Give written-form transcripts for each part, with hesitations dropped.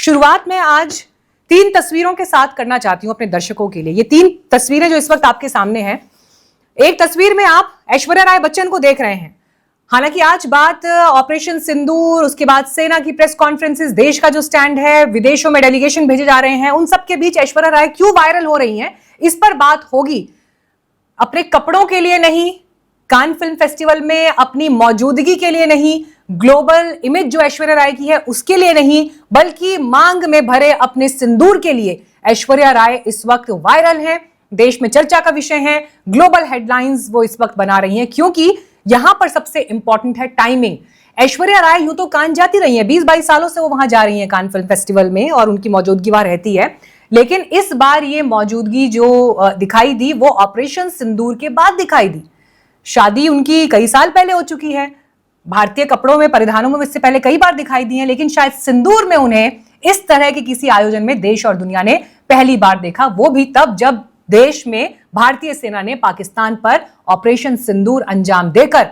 शुरुआत में आज 3 तस्वीरों के साथ करना चाहती हूं अपने दर्शकों के लिए। ये 3 तस्वीरें जो इस वक्त आपके सामने हैं। एक तस्वीर में आप ऐश्वर्या राय बच्चन को देख रहे हैं। हालांकि आज बात ऑपरेशन सिंदूर, उसके बाद सेना की प्रेस कॉन्फ्रेंसेस, देश का जो स्टैंड है, विदेशों में डेलीगेशन भेजे जा रहे हैं, उन सब के बीच ऐश्वर्या राय क्यों वायरल हो रही हैं, इस पर बात होगी। अपने कपड़ों के लिए नहीं, कान फिल्म फेस्टिवल में अपनी मौजूदगी के लिए नहीं, ग्लोबल इमेज जो ऐश्वर्या राय की है उसके लिए नहीं, बल्कि मांग में भरे अपने सिंदूर के लिए ऐश्वर्या राय इस वक्त वायरल हैं, देश में चर्चा का विषय है। ग्लोबल हेडलाइंस वो इस वक्त बना रही हैं, क्योंकि यहां पर सबसे इंपॉर्टेंट है टाइमिंग। ऐश्वर्या राय यूं तो कान जाती रही है, 20-22 सालों से वो वहां जा रही है कान फिल्म फेस्टिवल में, और उनकी मौजूदगी वहां रहती है। लेकिन इस बार ये मौजूदगी जो दिखाई दी वो ऑपरेशन सिंदूर के बाद दिखाई दी। शादी उनकी कई साल पहले हो चुकी है, भारतीय कपड़ों में, परिधानों में इससे पहले कई बार दिखाई दी है, लेकिन शायद सिंदूर में उन्हें इस तरह के किसी आयोजन में देश और दुनिया ने पहली बार देखा, वो भी तब जब देश में भारतीय सेना ने पाकिस्तान पर ऑपरेशन सिंदूर अंजाम देकर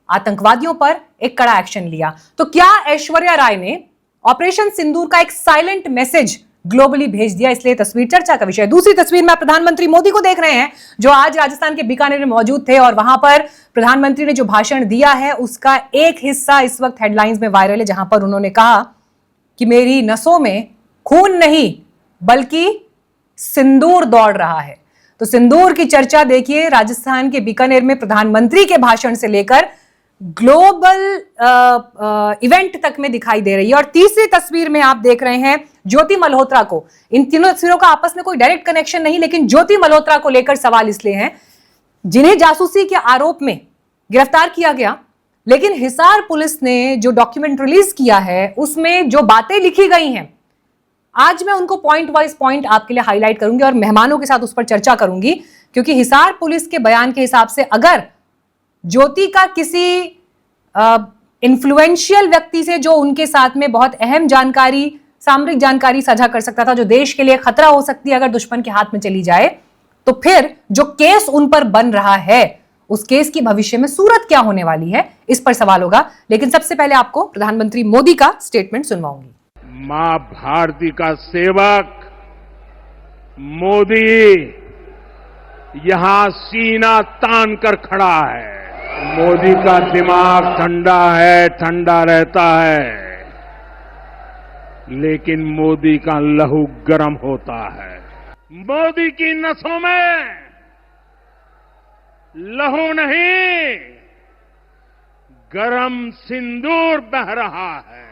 आतंकवादियों पर एक कड़ा एक्शन लिया। तो क्या ऐश्वर्या राय ने ऑपरेशन सिंदूर का एक साइलेंट मैसेज ग्लोबली भेज दिया? इसलिए तस्वीर चर्चा का विषय। दूसरी तस्वीर में आप प्रधानमंत्री मोदी को देख रहे हैं, जो आज राजस्थान के बीकानेर में मौजूद थे, और वहां पर प्रधानमंत्री ने जो भाषण दिया है उसका एक हिस्सा इस वक्त हेडलाइंस में वायरल है, जहां पर उन्होंने कहा कि मेरी नसों में खून नहीं बल्कि सिंदूर दौड़ रहा है। तो सिंदूर की चर्चा देखिए, राजस्थान के बीकानेर में प्रधानमंत्री के भाषण से लेकर ग्लोबल इवेंट तक में दिखाई दे रही है। और तीसरी तस्वीर में आप देख रहे हैं ज्योति मल्होत्रा को। इन तीनों तस्वीरों का आपस में कोई डायरेक्ट कनेक्शन नहीं, लेकिन ज्योति मल्होत्रा को लेकर सवाल इसलिए हैं, जिन्हें जासूसी के आरोप में गिरफ्तार किया गया, लेकिन हिसार पुलिस ने जो डॉक्यूमेंट रिलीज किया है उसमें जो बातें लिखी गई हैं, आज मैं उनको पॉइंट वाइज पॉइंट आपके लिए हाईलाइट करूंगी और मेहमानों के साथ उस पर चर्चा करूंगी। क्योंकि हिसार पुलिस के बयान के हिसाब से अगर ज्योति का किसी इन्फ्लुएंशियल व्यक्ति से, जो उनके साथ में बहुत अहम जानकारी, सामरिक जानकारी साझा कर सकता था, जो देश के लिए खतरा हो सकती है अगर दुश्मन के हाथ में चली जाए, तो फिर जो केस उन पर बन रहा है उस केस की भविष्य में सूरत क्या होने वाली है, इस पर सवाल होगा। लेकिन सबसे पहले आपको प्रधानमंत्री मोदी का स्टेटमेंट सुनवाऊंगी। मां भारती का सेवक मोदी यहां सीना तान कर खड़ा है। मोदी का दिमाग ठंडा है, ठंडा रहता है, लेकिन मोदी का लहू गर्म होता है। मोदी की नसों में लहू नहीं, गरम सिंदूर बह रहा है।